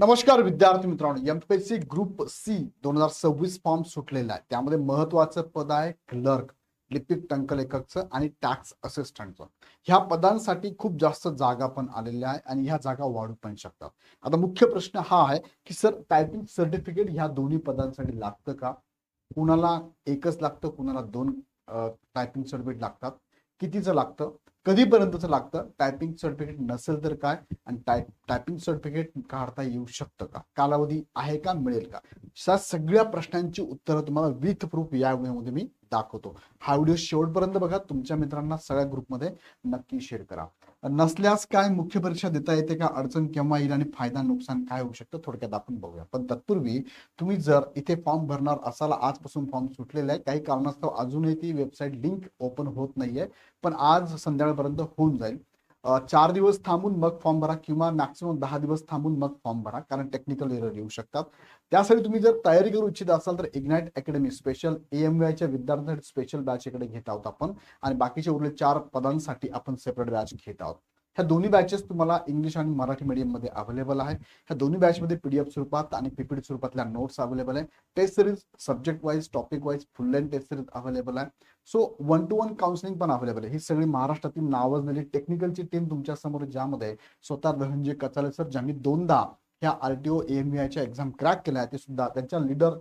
नमस्कार विद्यार्थी मित्रांनो, एमपीएससी ग्रुप सी 2026 फॉर्म सुटलेला आहे. त्यामध्ये महत्वाचं पद आहे क्लर्क, लिपिक टंकलेखकचं आणि टॅक्स असिस्टंटचं. ह्या पदांसाठी खूप जास्त जागा पण आलेल्या आहे आणि ह्या जागा वाढू पण शकतात. आता मुख्य प्रश्न हा आहे की सर, टायपिंग सर्टिफिकेट ह्या दोन्ही पदांसाठी लागतं का? कुणाला एकच लागतं, कुणाला दोन टायपिंग सर्टिफिकेट लागतात? कितीचं लागतं, कधीपर्यंतचं लागतं? टायपिंग सर्टिफिकेट नसेल तर काय? आणि टायपिंग सर्टिफिकेट काढता येऊ शकतं का? कालावधी आहे का, मिळेल का? या सगळ्या प्रश्नांची उत्तरं तुम्हाला विथ प्रूफ या व्हिडिओमध्ये मी दाखवतो. हा व्हिडिओ शेवटपर्यंत बघा, तुमच्या मित्रांना सगळ्या ग्रुपमध्ये नक्की शेअर करा. नसल्यास काय मुख्य परीक्षा देता येते का, अडचण केव्हा येईल आणि फायदा नुकसान काय होऊ शकतं, थोडक्यात आपण बघूया. पण तत्पूर्वी तुम्ही जर इथे फॉर्म भरणार असाल, आजपासून फॉर्म सुटलेला आहे, काही कारणास्तव अजूनही ती वेबसाईट लिंक ओपन होत नाहीये, पण आज संध्याकाळपर्यंत होऊन जाईल. 4 दिवस थांबून मग फॉर्म भरा किंवा मॅक्सिमम 10 दिवस थांबून मग फॉर्म भरा, कारण टेक्निकल एरर येऊ शकतात. त्यासाठी तुम्ही जर तयारी करू इच्छित असाल तर इग्नाइट अकॅडमी स्पेशल AMYच्या विद्यार्थ्यांसाठी स्पेशल बॅच इकडे घेत आहोत आपण, आणि बाकीचे उरले 4 पदांसाठी आपण सेपरेट बॅच घेत आहोत. ह्या दोन्ही बॅचेस तुम्हाला इंग्लिश आणि मराठी मीडियम मध्ये अवेलेबल आहे. ह्या दोन्ही बॅचमध्ये PDF स्वरूपात आणि PPT स्वरूपातल्या नोट्स अवेलेबल आहे. Test series subject wise, topic wise full length test series available आहे. सो 1-to-1 काउन्सिलिंग पण अवेलेबल आहे. ही सगळी महाराष्ट्रातील नावाजलेली टेक्निकलची टीम तुमच्या समोर, ज्यामध्ये स्वतः धनंजय कचाले सर, ज्यांनी 2दा ह्या RTO AMVIच्या एक्झाम क्रॅक केल्या आहे, ते सुद्धा त्यांच्या लीडर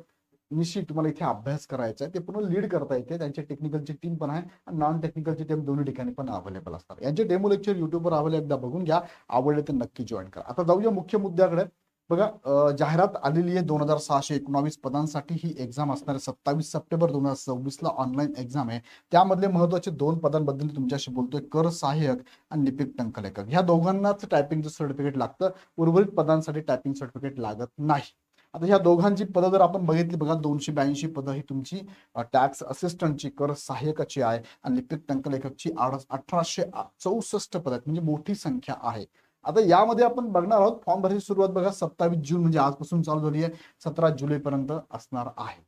निश्चित तुम्हाला इथे अभ्यास करायचा आहे. ते पूर्ण लीड करता येते. त्यांची टेक्निकलची टीम पण आहे आणि नॉन टेक्निकलची टीम दोन्ही ठिकाणी पण अवेलेबल असतात. यांचे डेमो लेक्चर युट्यूबवर अवेलेबल, एकदा बघून घ्या. आवडले तर नक्की जॉईन करा. आता जाऊया मुख्य मुद्द्याकडे. बघा, जाहिरात आलेली आहे. 2619 पदांसाठी ही एक्झाम असणार आहे. 27 सप्टेंबर 2026 ला ऑनलाईन एक्झाम आहे. त्यामधले महत्वाचे 2 पदांबद्दल तुमच्याशी बोलतोय, कर सहाय्यक आणि लिपिक टंकलेखक. ह्या दोघांनाच टायपिंगचं सर्टिफिकेट लागतं. उर्वरित पदांसाठी टायपिंग सर्टिफिकेट लागत नाही. आता ह्या दोघांची पदं जर आपण बघितली, बघा, 282 पदं ही तुमची टॅक्स असिस्टंटची, कर सहाय्यकाची आहे, आणि लिपिक टंकलेखकची 1864 पदं आहेत, म्हणजे मोठी संख्या आहे. आता यामध्ये आपण बघणार आहोत फॉर्म भरायची सुरुवात बघा 27 जून म्हणजे आजपासून चालू झाली आहे, 17 जुलैपर्यंत असणार आहे.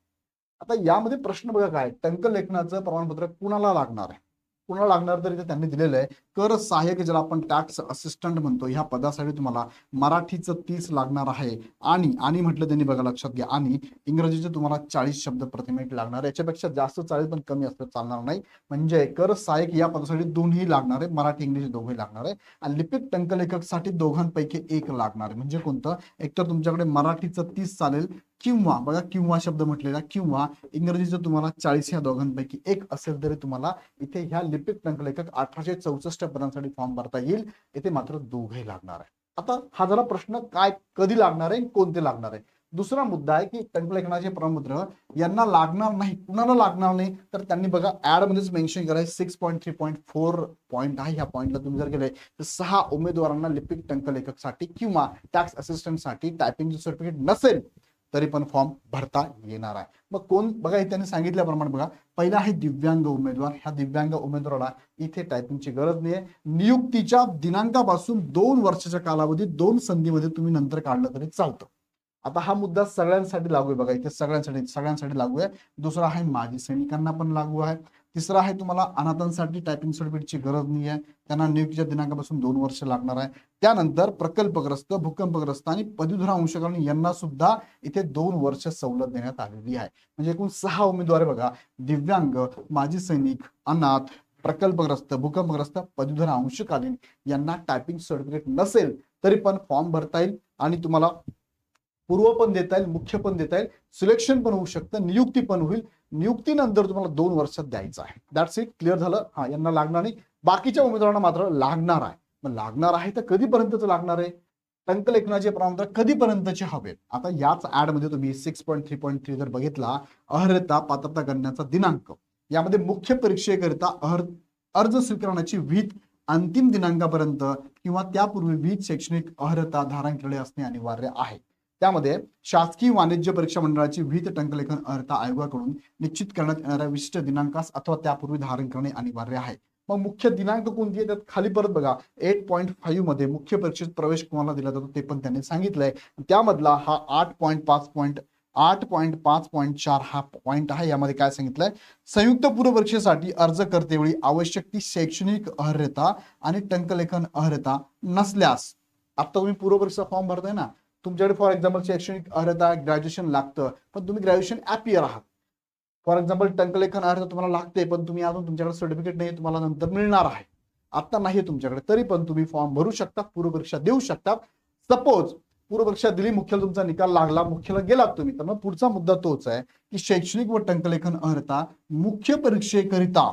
आता यामध्ये प्रश्न बघा काय, टंकलेखनाचं प्रमाणपत्र कुणाला लागणार आहे? कुणाला लागणार, तर इथे त्यांनी दिलेलं आहे, कर सहाय्यक, ज्याला आपण टॅक्स असिस्टंट म्हणतो, ह्या पदासाठी तुम्हाला मराठीचं 30 लागणार आहे, आणि म्हटलं त्यांनी, बघा लक्षात घ्या, आणि इंग्रजीचे तुम्हाला 40 शब्द प्रति मिनिट लागणार. याच्यापेक्षा जास्त चालेल पण कमी असलं चालणार नाही. म्हणजे कर सहाय्यक या पदासाठी दोन्ही लागणार आहे, मराठी इंग्लिश दोघंही लागणार आहे. आणि लिपिक टंकलेखकसाठी दोघांपैकी एक लागणार आहे. म्हणजे कोणतं? एकतर तुमच्याकडे मराठीचं 30 चालेल, किंवा बघा, किंवा शब्द म्हटलेला, किंवा इंग्रजीचं तुम्हाला 40, या दोघांपैकी एक असेल तरी तुम्हाला इथे ह्या लिपिक टंकलेखक 1864 पदांसाठी फॉर्म भरता येईल. इथे मात्र दोघे लागणार आहे. आता हा झाला प्रश्न, काय कधी लागणार आहे, कोणते लागणार आहे. दुसरा मुद्दा आहे की टंकलेखनाचे प्रमाणपत्र यांना लागणार नाही. कुणाला लागणार नाही, तर त्यांनी बघा ऍड मध्येच मेन्शन करायचं 6.3.4 पॉईंट आहे. ह्या पॉईंटला तुम्ही जर गेले तर 6 उमेदवारांना लिपिक टंकलेखकसाठी किंवा टॅक्स असिस्टंटसाठी टायपिंग सर्टिफिकेट नसेल तरी पण फॉर्म भरता येणार आहे. मग कोण, बघा हे त्यांनी सांगितल्याप्रमाणे, बघा, पहिला आहे दिव्यांग उमेदवार. ह्या दिव्यांग उमेदवाराला इथे टायपिंगची गरज नाही आहे. नियुक्तीच्या दिनांकापासून 2 वर्षाच्या कालावधीत 2 संधीमध्ये तुम्ही नंतर काढलं तरी चालतं. आता हा मुद्दा सगळ्यांसाठी लागू आहे. बघा, इथे सगळ्यांसाठी लागू आहे. दुसरा आहे माजी सैनिकांना पण लागू आहे. तिसरा आहे तुम्हाला अनाथांसाठी टायपिंग सर्टिफिकेटची गरज नाही आहे, त्यांना नियुक्तीच्या दिनांकापासून 2 वर्ष लागणार आहे. त्यानंतर प्रकल्पग्रस्त, भूकंपग्रस्त आणि पदवीधर अंशकालीन यांना सुद्धा इथे 2 वर्ष सवलत देण्यात आलेली आहे. म्हणजे एकूण 6 उमेदवार आहे बघा, दिव्यांग, माजी सैनिक, अनाथ, प्रकल्पग्रस्त, भूकंपग्रस्त, पदवीधर अंशकालीन यांना टायपिंग सर्टिफिकेट नसेल तरी पण फॉर्म भरता येईल, आणि तुम्हाला पूर्व पण देता येईल, मुख्य पण देता येईल, सिलेक्शन पण होऊ शकतं, नियुक्ती पण होईल. नियुक्तीनंतर तुम्हाला 2 वर्षात द्यायचं आहे. That's it. क्लिअर झालं? हा, यांना लागणार नाही. बाकीच्या उमेदवारांना मात्र लागणार आहे. मग लागणार आहे तर कधीपर्यंतच लागणार आहे? टंकलेखनाचे प्रमाणपत्र कधीपर्यंतचे हवे? आता याच ऍड मध्ये तुम्ही 6.3.3 जर बघितला, अर्हता पात्रता करण्याचा दिनांक, यामध्ये मुख्य परीक्षेकरिता अर्ज स्वीकारण्याची विहित अंतिम दिनांकापर्यंत किंवा त्यापूर्वी विहित शैक्षणिक अर्हता धारण केले असणे अनिवार्य आहे. त्यामध्ये शासकीय वाणिज्य परीक्षा मंडळाची विहित टंकलेखन अर्हता आयोगाकडून निश्चित करण्यात येणाऱ्या विशिष्ट दिनांकास अथवा त्यापूर्वी धारण करणे अनिवार्य आहे. मग मुख्य दिनांक कोणती आहे? त्यात खाली परत बघा 8.5 मध्ये मुख्य परीक्षेत प्रवेश कोणाला दिला जातो ते पण त्यांनी सांगितलंय. त्यामधला हा 8.5.4 हा पॉईंट आहे. यामध्ये काय सांगितलंय? संयुक्त पूर्व परीक्षेसाठी अर्ज करतेवेळी आवश्यक ती शैक्षणिक अर्हता आणि टंकलेखन अर्हता नसल्यास, आता तुम्ही पूर्व परीक्षा फॉर्म भरताय ना, तुमच्याकडे फॉर एक्झाम्पल शैक्षणिक अर्हता ग्रॅज्युएशन लागतं, पण तुम्ही ग्रॅज्युएशन ॲपियर आहात. फॉर एक्झाम्पल टंकलेखन अर्हता तुम्हाला लागते, पण तुम्ही अजून तुमच्याकडे सर्टिफिकेट नाही, तुम्हाला नंतर मिळणार आहे, आता नाही तुमच्याकडे, तरी पण तुम्ही फॉर्म भरू शकता, पूर्वपरीक्षा देऊ शकता. सपोज पूर्वपरीक्षा दिली, मुख्याला तुमचा निकाल लागला, मुख्याला गेलात तुम्ही, तर मग पुढचा मुद्दा तोच आहे की शैक्षणिक व टंकलेखन अर्हता मुख्य परीक्षेकरिता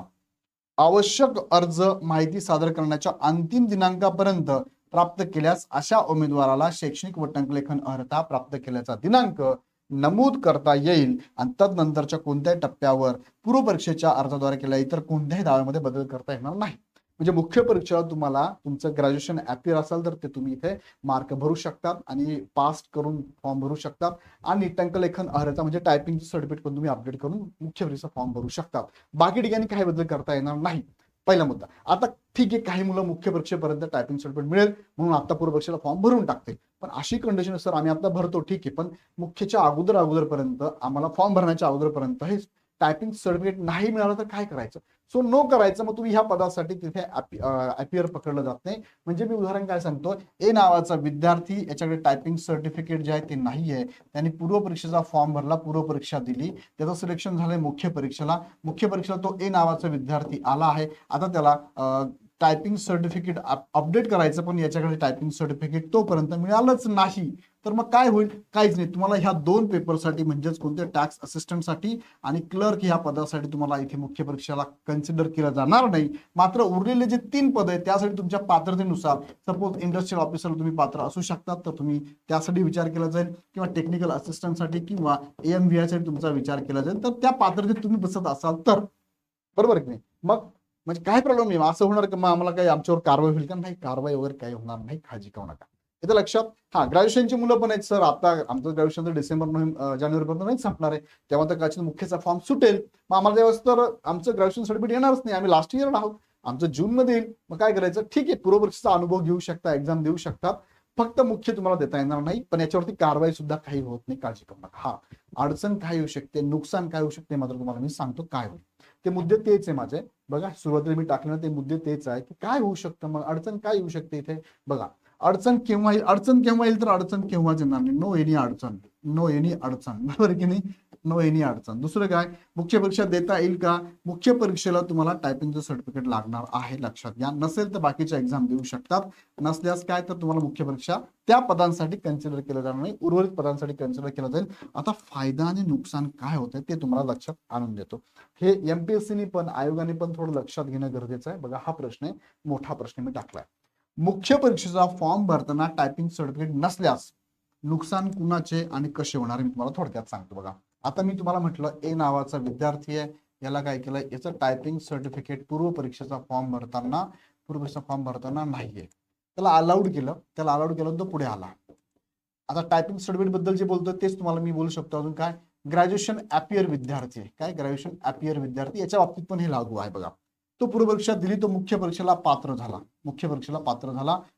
आवश्यक अर्ज माहिती सादर करण्याच्या अंतिम दिनांकापर्यंत प्राप्त केल्यास अशा उमेदवाराला शैक्षणिक व टंकलेखन अर्हता प्राप्त केल्याचा दिनांक नमूद करता येईल आणि तदनंतरच्या कोणत्याही टप्प्यावर पूर्वपरीक्षेच्या अर्जाद्वारे केलेल्या इतर कोणत्याही दाव्यामध्ये बदल करता येणार नाही. म्हणजे मुख्य परीक्षेला तुम्हाला तुमचं ग्रॅज्युएशन ॲपियर असेल तर ते तुम्ही इथे मार्क भरू शकतात आणि पास करून फॉर्म भरू शकतात, आणि टंकलेखन अर्हता म्हणजे टायपिंगचं सर्टिफिकेट पण तुम्ही अपडेट करून मुख्य परीक्षा फॉर्म भरू शकतात. बाकी ठिकाणी काही बदल करता येणार नाही. पहिला मुद्दा. आता ठीक आहे, काही मुलं मुख्य परीक्षेपर्यंत टायपिंग सर्टिफिकेट मिळेल म्हणून आता पूर्व परीक्षेला फॉर्म भरून टाकते, पण अशी कंडिशन सर आम्ही आता भरतो ठीक आहे, पण मुख्यच्या अगोदरपर्यंत आम्हाला फॉर्म भरण्याच्या अगोदरपर्यंत हे टायपिंग सर्टिफिकेट नाही मिळालं तर काय करायचं? सो नो करायचं. मग तुम्ही ह्या पदासाठी तिथे ॲपियर पकडलं जात नाही. म्हणजे मी उदाहरण काय सांगतो, ए नावाचा विद्यार्थी, याच्याकडे टायपिंग सर्टिफिकेट जे आहे ते नाही आहे, त्यांनी पूर्व परीक्षेचा फॉर्म भरला, पूर्व परीक्षा दिली, त्याचं सिलेक्शन झालंय मुख्य परीक्षेला, मुख्य परीक्षेला तो ए नावाचा विद्यार्थी आला आहे, आता त्याला टायपिंग सर्टिफिकेट अपडेट करायचं, पण याच्याकडे टायपिंग सर्टिफिकेट तोपर्यंत मिळालंच नाही, तर मग काय होईल? काहीच नाही. तुम्हाला ह्या दोन पेपरसाठी म्हणजेच कोणत्या टॅक्स असिस्टंटसाठी आणि क्लर्क ह्या पदासाठी तुम्हाला इथे मुख्य परीक्षेला कन्सिडर केलं जाणार नाही. मात्र उरलेले जे 3 पद आहेत त्यासाठी तुमच्या पात्रतेनुसार, सपोज इंडस्ट्रियल ऑफिसर तुम्ही पात्र असू शकतात, तर तुम्ही त्यासाठी विचार केला जाईल, किंवा टेक्निकल असिस्टंटसाठी किंवा AMVI साठी तुमचा विचार केला जाईल, तर त्या पात्रतेत तुम्ही बसत असाल तर, बरोबर की नाही? मग म्हणजे काय प्रॉब्लेम नाही. असं होणार की मग आम्हाला काही आमच्यावर कारवाई होईल का? नाही, कारवाई वगैरे काही होणार नाही, काळजी करू नका. इथं लक्षात. हा, ग्रॅज्युएशनची मुलं पण आहेत सर, आता आमचं ग्रॅज्युएशन तर डिसेंबर जानेवारीपर्यंत नाही संपणार आहे, तेव्हा तर कदाचित मुख्यचा फॉर्म सुटेल, मग आम्हाला त्यावेळेस तर आमचं ग्रॅज्युएशन सर्टिफिकेट येणारच नाही, आम्ही लास्ट इयर आहोत, आमचं जूनमध्ये येईल. मग काय करायचं? ठीक आहे, पूर्वपरीक्षेचा अनुभव घेऊ शकता, एक्झाम देऊ शकतात, फक्त मुख्य तुम्हाला देता येणार नाही, पण याच्यावरती कारवाई सुद्धा काही होत नाही, काळजी करू नका. हा, अडचण काय येऊ शकते, नुकसान काय होऊ शकते, मात्र तुम्हाला मी सांगतो काय होईल. ते मुद्दे तेच आहे माझे. बघा, सुरुवातीला मी टाकले ना ते मुद्दे तेच आहे की काय होऊ शकतं, मग अडचण काय येऊ शकते इथे. बघा, अडचण केव्हा येईल? अडचण केव्हा येईल? तर अडचण केव्हाच येणार नाही. नो एनी अडचण, नो एनी अडचण, बरोबर की नाही? नो एनी अडचण. दुसरं काय, मुख्य परीक्षा देता येईल का? मुख्य परीक्षेला तुम्हाला टायपिंगचं सर्टिफिकेट लागणार आहे, लक्षात घ्या. नसेल तर बाकीच्या एक्झाम देऊ शकतात. नसल्यास काय, तर तुम्हाला मुख्य परीक्षा त्या पदांसाठी कन्सिडर केलं जाणार नाही, उर्वरित पदांसाठी कन्सिडर केलं जाईल. आता फायदा आणि नुकसान काय होतंय ते तुम्हाला लक्षात आणून देतो. हे MPSCने पण, आयोगाने पण थोडं लक्षात घेणं गरजेचं आहे. बघा, हा प्रश्न आहे, मोठा प्रश्न मी टाकलाय. मुख्य परीक्षेचा फॉर्म भरताना टायपिंग सर्टिफिकेट नसल्यास नुकसान कुणाचे आणि कसे होणार मी तुम्हाला थोडक्यात सांगतो. बघा, आता मी तुम्हाला म्हटलं ए नावाचा विद्यार्थी आहे, याला काय केलं, याचं टायपिंग सर्टिफिकेट पूर्व परीक्षेचा फॉर्म भरताना नाहीये, त्याला अलाउड केलं, तो पुढे आला. आता टायपिंग सर्टिफिकेट बद्दल जे बोलतोय तेच तुम्हाला मी बोलू शकतो. अजून काय, ग्रॅज्युएशन ॲपियर विद्यार्थी आहे, काय ग्रॅज्युएशन ॲपियर विद्यार्थी, याच्या बाबतीत पण हे लागू आहे. बघा, तो पूर्व परीक्षा दिली, तो मुख्य परीक्षेला पात्र झाला,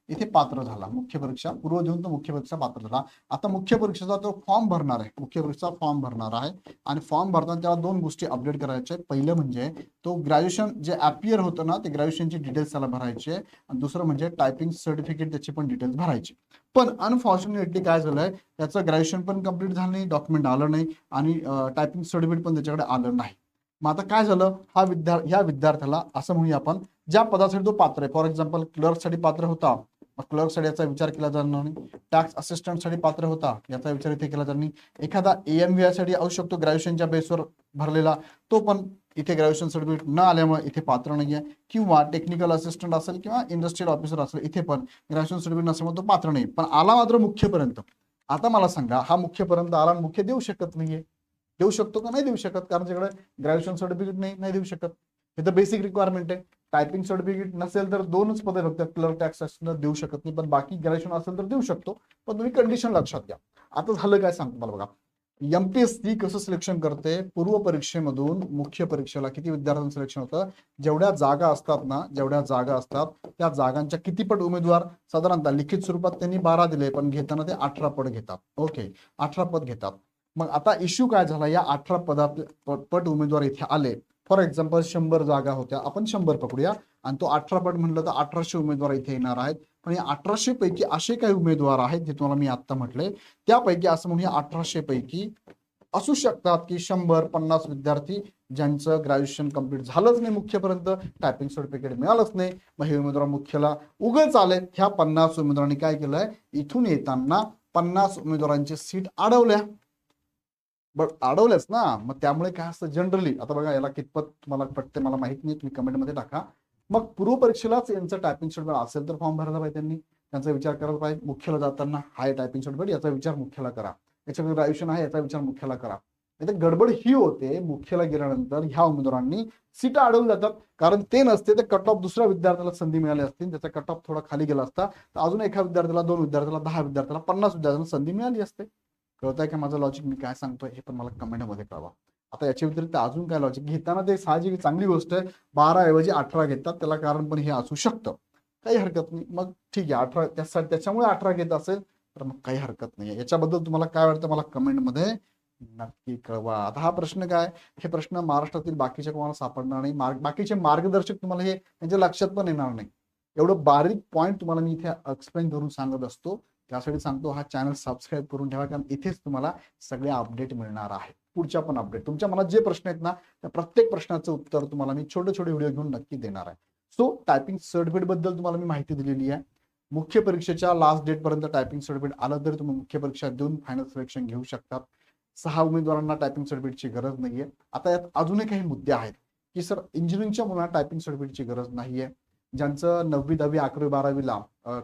इथे पात्र झाला, मुख्य परीक्षा पूर्व देऊन तो मुख्य परीक्षा पात्र झाला. आता मुख्य परीक्षेचा तो फॉर्म भरणार आहे, मुख्य परीक्षेचा फॉर्म भरणार आहे, आणि फॉर्म भरताना त्याला 2 गोष्टी अपडेट करायच्या. पहिलं म्हणजे तो ग्रॅज्युएशन जे ॲपियर होतं ना, ते ग्रॅज्युएशनची डिटेल्स त्याला भरायचे, आणि दुसरं म्हणजे टायपिंग सर्टिफिकेट त्याची पण डिटेल्स भरायची. पण अनफॉर्च्युनेटली काय झालंय, त्याचं ग्रॅज्युएशन पण कम्प्लीट झालं नाही, डॉक्युमेंट आलं नाही, आणि टायपिंग सर्टिफिकेट पण त्याच्याकडे आलं नाही. मग आता काय झालं, ह्या विद्यार्थ्याला असं म्हणूया आपण, ज्या पदासाठी तो पात्र आहे, फॉर एक्झाम्पल क्लर्कसाठी पात्र होता, क्लर्कसाठी याचा विचार केला जाणार नाही. टॅक्स असिस्टंटसाठी पात्र होता, याचा विचार इथे केला जाणार नाही. एखादा AMVI साठी असू शकतो, ग्रॅज्युएशनच्या बेसवर भरलेला, तो पण इथे ग्रॅज्युएशन सर्टिफिकेट न आल्यामुळे इथे पात्र नाहीये. किंवा टेक्निकल असिस्टंट असेल किंवा इंडस्ट्रियल ऑफिसर असेल, इथे पण ग्रॅज्युएशन सर्टिफिकेट नसल्यामुळे तो पात्र नाही, पण आला मात्र मुख्यपर्यंत. आता मला सांगा, हा मुख्यपर्यंत आला आणि मुख्य देऊ शकत नाहीये, देऊ शकतो का? नाही देऊ शकत, कारण त्याच्याकडे ग्रॅज्युएशन सर्टिफिकेट नाही देऊ शकत. हे तर बेसिक रिक्वायरमेंट आहे. टायपिंग सर्टिफिकेट नसेल तर 2च पदे फक्त, क्लर्क, टॅक्स असिस्टंट देऊ शकत नाही, पण बाकी ग्रॅज्युएशन असेल तर देऊ शकतो. पण तुम्ही कंडिशन लक्षात घ्या. आता झालं काय सांगतो मला. बघा, MPSC कसं सिलेक्शन करते, पूर्व परीक्षेमधून मुख्य परीक्षेला किती विद्यार्थ्यांचं सिलेक्शन होतं, जेवढ्या जागा असतात त्या जागांच्या कितीपट उमेदवार, साधारणतः लिखित स्वरूपात त्यांनी 12 दिले, पण घेताना ते 18 पट घेतात. ओके, 18 पद घेतात. मग आता इश्यू काय झाला, या 18 पट उमेदवार इथे आले, फॉर एक्झाम्पल 100 जागा होत्या, आपण 100 पकडूया आणि तो 18 पट म्हणलं तर 1800 उमेदवार इथे येणार आहेत. पण या 1800 पैकी असे काही उमेदवार आहेत जे तुम्हाला मी आता म्हटले, त्यापैकी असं म्हणूया 1800 पैकी असू शकतात की 100-50 विद्यार्थी ज्यांचं ग्रॅज्युएशन कंप्लीट झालंच नाही, मुख्यपर्यंत टायपिंग सर्टिफिकेट मिळालंच नाही. मग हे उमेदवार मुख्यला उगाच आले. ह्या 50 उमेदवारांनी काय केलंय, इथून येताना 50 उमेदवारांची सीट अडवल्या. बट अडवल्याच ना, मग त्यामुळे काय असतं जनरली, आता बघा याला कितपत तुम्हाला पटते मला माहित नाही, तुम्ही कमेंटमध्ये टाका. मग पूर्व परीक्षेलाच यांचं टायपिंग सर्टिफिकेट असेल तर फॉर्म भरायला पाहिजे, त्यांनी त्यांचा विचार करायला पाहिजे. मुख्यला जाताना हाय टायपिंग सर्टिफिकेट, याचा विचार मुख्यला करा. याच्याकडे ग्रॅज्युएशन आहे, याचा विचार मुख्यला करा. नाही तर गडबड ही होते, मुख्यला गेल्यानंतर ह्या उमेदवारांनी सीटा अडवून जातात. कारण ते नसते तर कट ऑफ दुसऱ्या विद्यार्थ्याला संधी मिळाली असती, त्याचा कट ऑफ थोडा खाली गेला असता तर अजून एका विद्यार्थ्याला, 2 विद्यार्थ्याला, 10 विद्यार्थ्याला, 50 विद्यार्थ्यांना संधी मिळाली असते. कळत आहे का माझं लॉजिक, मी काय सांगतोय हे पण मला कमेंटमध्ये कळवा. आता याच्या व्यतिरिक्त अजून काय लॉजिक घेताना, ते साहजिक चांगली गोष्ट आहे, 12 ऐवजी 18 घेतात, त्याला कारण पण हे असू शकतं, काही हरकत नाही. मग ठीक आहे, 18 त्याच्यामुळे 18 घेत असेल तर मग काही हरकत नाही. याच्याबद्दल तुम्हाला काय वाटतं मला कमेंटमध्ये नक्की कळवा. आता हा प्रश्न काय, हे प्रश्न महाराष्ट्रातील बाकीच्या कोणाला सापडणार नाही, बाकीचे मार्गदर्शक तुम्हाला हे त्यांच्या लक्षात पण येणार नाही. एवढं बारीक पॉईंट तुम्हाला मी इथे एक्सप्लेन करून सांगत असतो. त्यासाठी सांगतो, हा चॅनल सबस्क्राईब करून ठेवा, कारण इथेच तुम्हाला सगळे अपडेट मिळणार आहे. पुढच्या पण अपडेट, तुमच्या मनात जे प्रश्न आहेत ना, त्या प्रत्येक प्रश्नाचं उत्तर तुम्हाला मी छोटे छोटे व्हिडिओ घेऊन नक्की देणार आहे. सो टायपिंग सर्टिफिकेट बद्दल तुम्हाला मी माहिती दिलेली आहे. मुख्य परीक्षेच्या लास्ट डेट पर्यंत टायपिंग सर्टिफिकेट आलं तरी तुम्ही मुख्य परीक्षा देऊन फायनल सिलेक्शन घेऊ शकतात. 6 उमेदवारांना टायपिंग सर्टिफिकेटची गरज नाहीये. आता यात अजूनही काही मुद्दे आहेत की सर इंजिनिअरिंगच्या मुलांना टायपिंग सर्टिफिकेटची गरज नाहीये. ज्यांचं 9वी 10वी 11वी 12वीला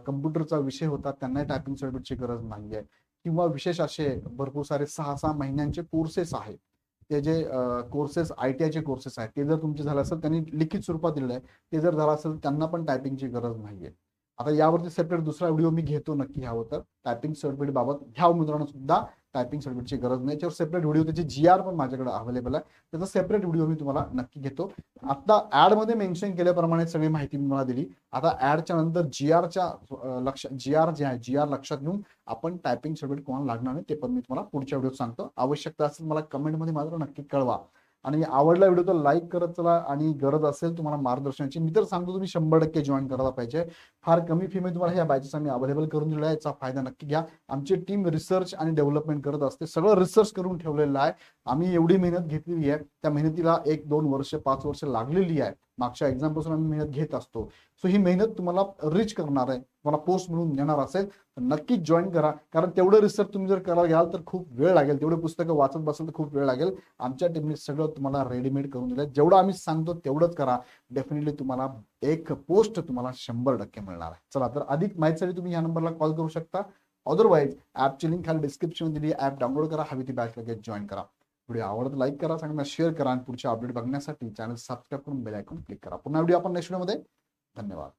कम्प्युटरचा विषय होता त्यांना टायपिंग सर्टिफिकेटची गरज नाहीये. किंवा विशेष असे भरपूर सारे 6-6 महिन्यांचे कोर्सेस आहेत, ते जे कोर्सेस ITIचे कोर्सेस आहेत, ते जर तुमचे झाले असेल, त्यांनी लिखित स्वरूपात दिलेलं आहे, ते जर झालं असेल त्यांना पण टायपिंगची गरज नाहीये. आता यावरती सेपरेट दुसरा व्हिडिओ मी घेतो नक्की ह्यावर. तर टायपिंग सर्टिफिकेट बाबत ह्या उमेदवारांना सुद्धा टायपिंग सर्टिफिकेटची गरज नाही. त्याच्यावर सेपरेट व्हिडिओ, त्याची GR पण माझ्याकडे अवेलेबल आहे, त्याचा सेपरेट व्हिडिओ मी तुम्हाला नक्की घेतो. आता ऍडमध्ये मेन्शन केल्याप्रमाणे सगळी माहिती मी तुम्हाला दिली. आता ऍडच्या नंतर GRच्या GR जे आहे, GR लक्षात घेऊन आपण टायपिंग सर्टिफिकेट कोणाला लागणार नाही ते पण मी तुम्हाला पुढच्या व्हिडिओत सांगतो. आवश्यकता असेल मला कमेंटमध्ये मात्र नक्की कळवा. आणि आवडला व्हिडिओ तर लाईक करत चला, आणि गरज असेल तुम्हाला मार्गदर्शनाची, मी तर सांगतो तुम्ही 100% जॉईन करायला पाहिजे. फार कमी फी मध्ये तुम्हाला ह्या बॅचेस आम्ही अवेलेबल करून दिलेला आहे, याचा फायदा नक्की घ्या. आमची टीम रिसर्च आणि डेव्हलपमेंट करत असते, सगळं रिसर्च करून ठेवलेलं आहे. आम्ही एवढी मेहनत घेतलेली आहे, त्या मेहनतीला 1-2 वर्ष 5 वर्ष लागलेली आहे. मागच्या एक्झाम पासून आम्ही मेहनत घेत असतो. सो ही मेहनत तुम्हाला रिच करणार आहे, तुम्हाला पोस्ट मिळून देणार असेल तर नक्कीच जॉईन करा. कारण तेवढं रिसर्च तुम्ही जर करायला घ्याल तर खूप वेळ लागेल, तेवढे पुस्तकं वाचत बसाल तर खूप वेळ लागेल. आमच्या टीमने सगळं तुम्हाला रेडीमेड करून दिलं, जेवढं आम्ही सांगतो तेवढंच करा. डेफिनेटली तुम्हाला एक पोस्ट तुम्हाला 100% मिळणार आहे. चला, तर अधिक माहितीसाठी तुम्ही या नंबरला कॉल करू शकता. अदरवाईज ऍपची लिंक खाली डिस्क्रिप्शन दिली, ऍप डाउनलोड करा, हवी ती बॅच लगेच जॉईन करा. व्हिडिओ आवडत लाईक करा, सांगा शेअर करा, आणि पुढचे अपडेट बघण्यासाठी चॅनल सबस्क्राईब करून बेल आयकॉन क्लिक करा. पुन्हा व्हिडिओ आपण नेक्स्ट व्हिडिओमध्ये. धन्यवाद.